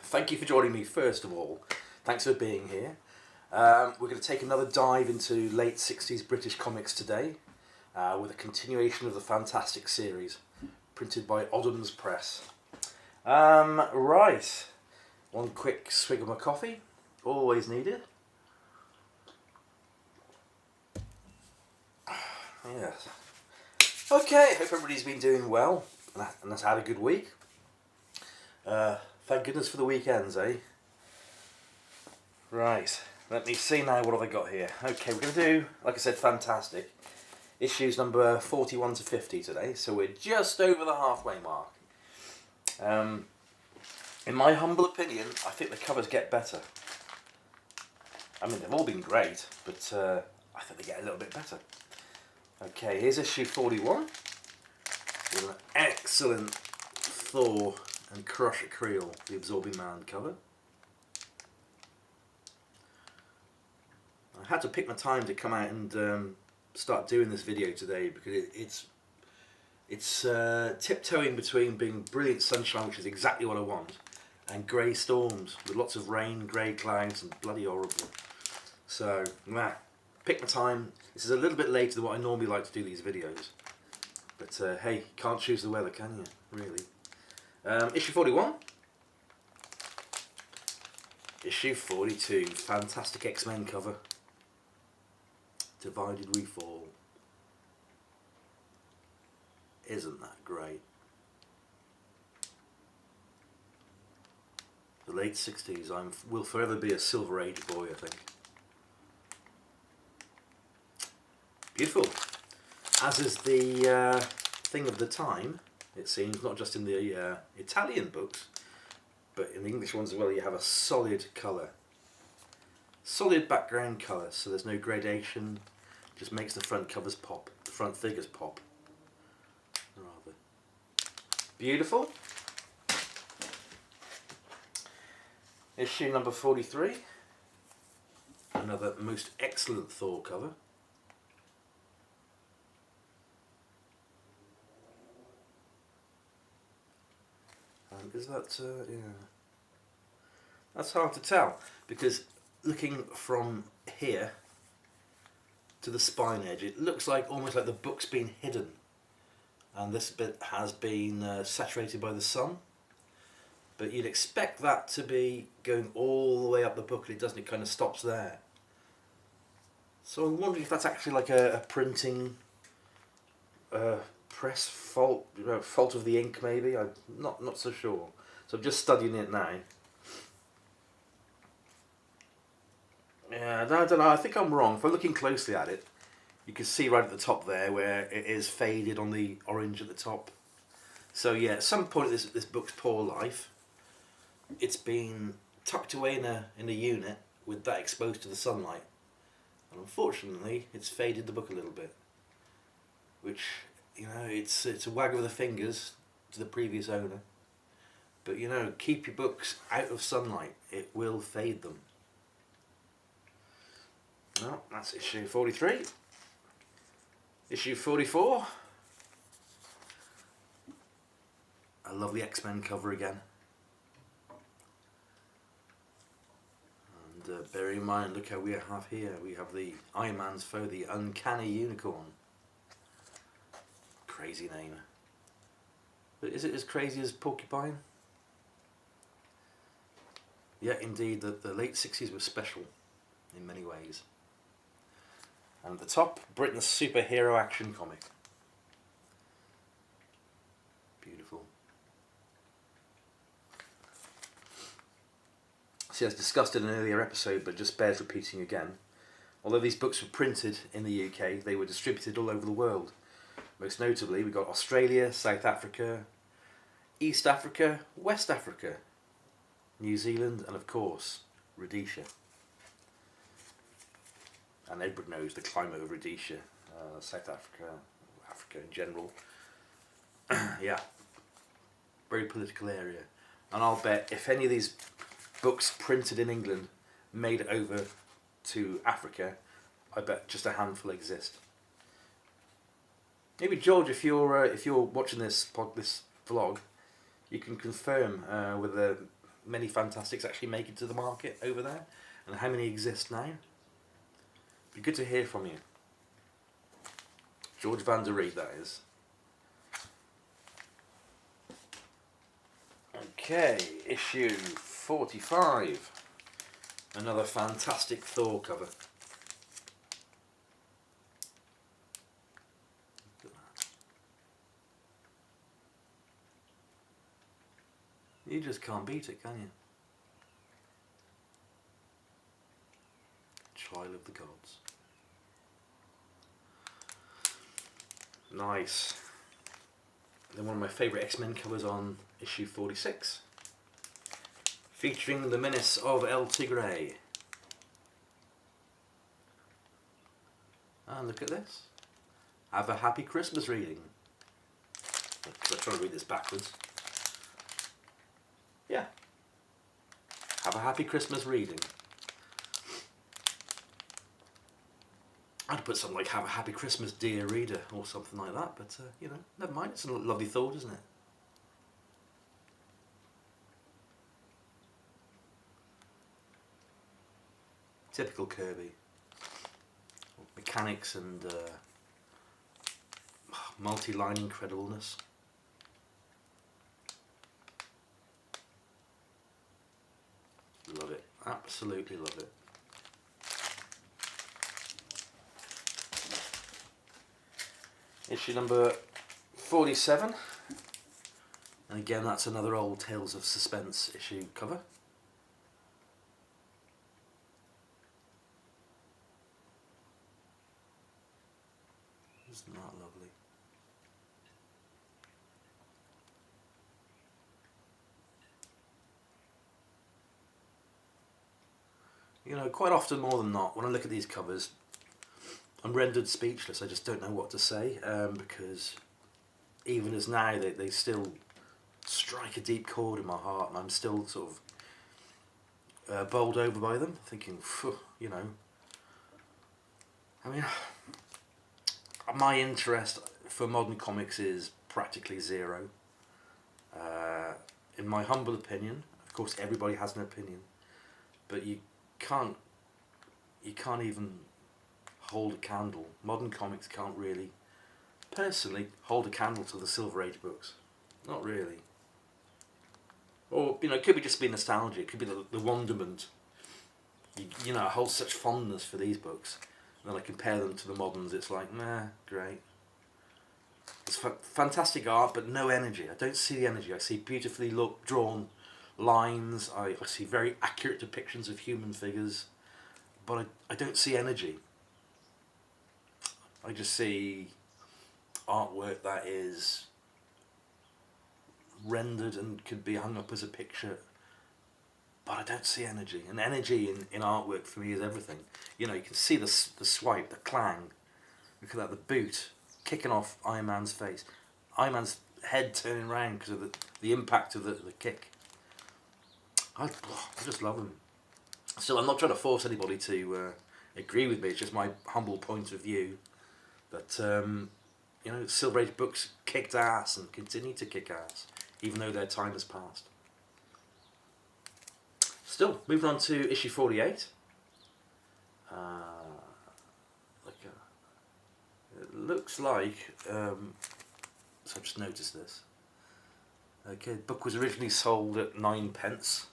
Thank you for joining me first of all. Thanks for being here. We're going to take another dive into late 60s British comics today with a continuation of the Fantastic series printed by Odhams Press. Right, one quick swig of my coffee, always needed. Yes. Okay, hope everybody's been doing well and has had a good week. Thank goodness for the weekends, eh? Right, let me see now, what have I got here? Okay, we're going to do, like I said, Fantastic. Issues number 41 to 50 today, so we're just over the halfway mark. In my humble opinion, I think the covers get better. I mean, they've all been great, but I think they get a little bit better. Okay, here's issue 41 with an excellent Thor and Crusher Creel, the Absorbing Man cover. I had to pick my time to come out and start doing this video today because it's tiptoeing between being brilliant sunshine, which is exactly what I want, and grey storms with lots of rain, grey clouds, and bloody horrible. So, pick my time. This is a little bit later than what I normally like to do these videos, but hey, can't choose the weather, can you? Really. Issue 41. Issue 42. Fantastic X-Men cover. Divided We Fall. Isn't that great? The late 60s. Will forever be a Silver Age boy, I think. Beautiful. As is the thing of the time, it seems, not just in the Italian books, but in the English ones as well. You have a solid colour. Solid background colour, so there's no gradation. Just makes the front covers pop, the front figures pop. Rather beautiful. Issue number 43. Another most excellent Thor cover. And is that yeah? That's hard to tell because looking from here to the spine edge, it looks like almost like the book's been hidden, and this bit has been saturated by the sun. But you'd expect that to be going all the way up the book, and it doesn't. It kind of stops there. So I'm wondering if that's actually like a printing press fault, fault of the ink maybe. I'm not so sure. So I'm just studying it now. Yeah, I don't know. I think I'm wrong. If I'm looking closely at it, you can see right at the top there where it is faded on the orange at the top. So yeah, at some point in this book's poor life, it's been tucked away in a unit with that exposed to the sunlight, and unfortunately, it's faded the book a little bit. Which, you know, it's a wag of the fingers to the previous owner. But you know, keep your books out of sunlight. It will fade them. Well, that's issue 43. Issue 44. A lovely X-Men cover again. And bear in mind, look how we have here. We have the Iron Man's foe, the Uncanny Unicorn. Crazy name. But is it as crazy as Porcupine? Yeah, indeed, the late 60s was special in many ways. And at the top, Britain's superhero action comic. Beautiful. See, as discussed in an earlier episode, but just bears repeating again, although these books were printed in the UK, they were distributed all over the world. Most notably, we got Australia, South Africa, East Africa, West Africa, New Zealand, and of course, Rhodesia. And everybody knows the climate of Rhodesia, South Africa, Africa in general. Yeah, very political area. And I'll bet if any of these books printed in England made it over to Africa, I bet just a handful exist. Maybe George, if you're watching this vlog, you can confirm whether many Fantastics actually make it to the market over there, and how many exist now. Be good to hear from you. George van der Reed, that is. Okay, issue 45. Another fantastic Thor cover. You just can't beat it, can you? Child of the Gods. Nice. Then one of my favourite X-Men covers on issue 46. Featuring the menace of El Tigre. And look at this. Have a happy Christmas reading. I'm trying to read this backwards. Yeah. Have a happy Christmas reading. I'd put something like, have a happy Christmas, dear reader, or something like that, but, you know, never mind. It's a lovely thought, isn't it? Typical Kirby. Mechanics and multi-line incredibleness. Love it. Absolutely love it. Issue number 47. And again, that's another old Tales of Suspense issue cover. Isn't that lovely? You know, quite often, more than not, when I look at these covers, I'm rendered speechless. I just don't know what to say, because even as now, they still strike a deep chord in my heart, and I'm still sort of bowled over by them, thinking, you know, I mean, my interest for modern comics is practically zero. In my humble opinion, of course everybody has an opinion, but you can't even hold a candle. Modern comics can't really, personally, hold a candle to the Silver Age books. Not really. Or, you know, it could be just be nostalgia. It could be the wonderment. You know, I hold such fondness for these books. And then I compare them to the moderns. It's like, nah, great. It's fantastic art, but no energy. I don't see the energy. I see beautifully drawn lines. I see very accurate depictions of human figures. But I don't see energy. I just see artwork that is rendered and could be hung up as a picture, but I don't see energy. And energy in artwork for me is everything. You know, you can see the swipe, the clang. Look at that, the boot kicking off Iron Man's face. Iron Man's head turning around because of the impact of the kick. I just love them. So I'm not trying to force anybody to agree with me. It's just my humble point of view. But you know, Silver Age books kicked ass and continue to kick ass, even though their time has passed. Still, moving on to issue 48. It looks like, so I've just noticed this. Okay, the book was originally sold at 9p,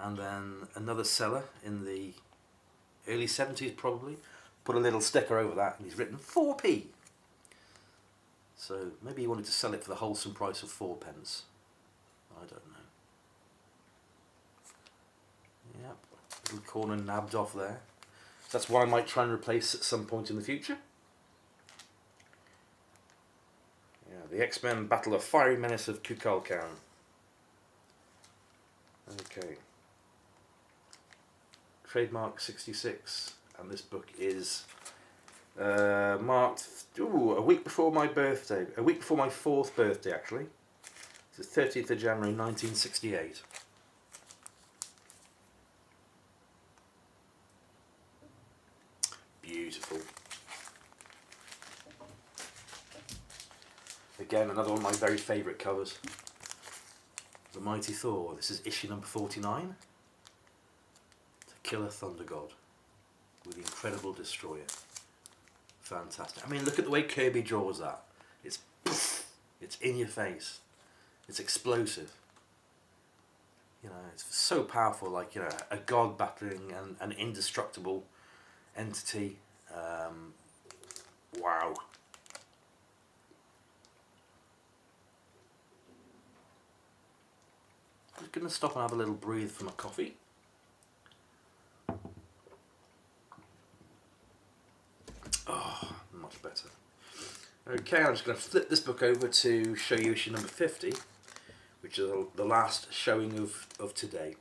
and then another seller in the early 70s probably put a little sticker over that, and he's written 4p. So maybe he wanted to sell it for the wholesome price of 4p. I don't know. Yep, little corner nabbed off there. So that's why I might try and replace at some point in the future. Yeah, the X-Men battle a fiery menace of Kukulkan. Okay. Trademark 66, and this book is marked a week before my birthday, a week before my 4th birthday actually. It's the 30th of January 1968. Beautiful. Again, another one of my very favourite covers. The Mighty Thor. This is issue number 49. To Kill a Thunder God with the Incredible Destroyer. Fantastic. I mean, look at the way Kirby draws that. It's poof, it's in your face. It's explosive. You know, it's so powerful. Like, you know, a god battling an indestructible entity. Wow. I'm just going to stop and have a little breathe for my coffee. Oh, much better. Okay, I'm just going to flip this book over to show you issue number 50, which is the last showing of today.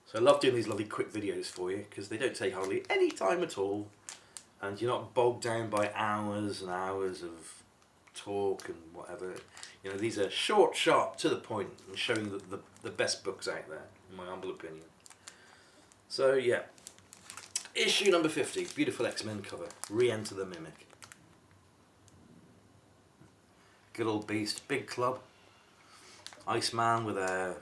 So I love doing these lovely quick videos for you because they don't take hardly any time at all, and you're not bogged down by hours and hours of talk and whatever. You know, these are short, sharp, to the point, and showing the best books out there, in my humble opinion. So yeah, issue number 50, beautiful X-Men cover, Re-Enter the Mimic. Good old beast, big club, Iceman with a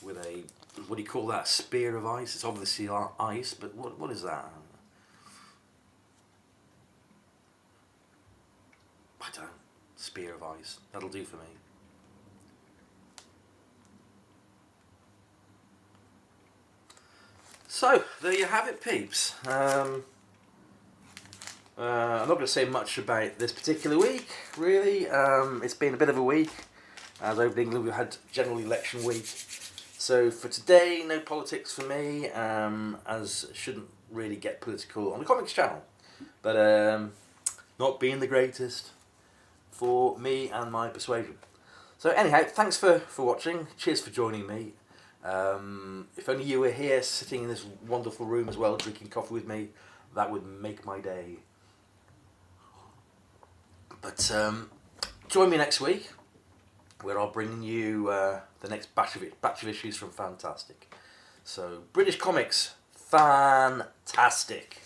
what do you call that? Spear of ice. It's obviously ice, but what is that? I don't know. Spear of ice. That'll do for me. So there you have it, peeps. I'm not going to say much about this particular week, really. It's been a bit of a week. As over in England, we've had general election week. So for today, no politics for me, as shouldn't really get political on the comics channel. But not being the greatest for me and my persuasion. So anyhow, thanks for watching. Cheers for joining me. If only you were here sitting in this wonderful room as well, drinking coffee with me, that would make my day. But join me next week, where I'll bring you the next batch of issues from Fantastic. So British comics, fantastic.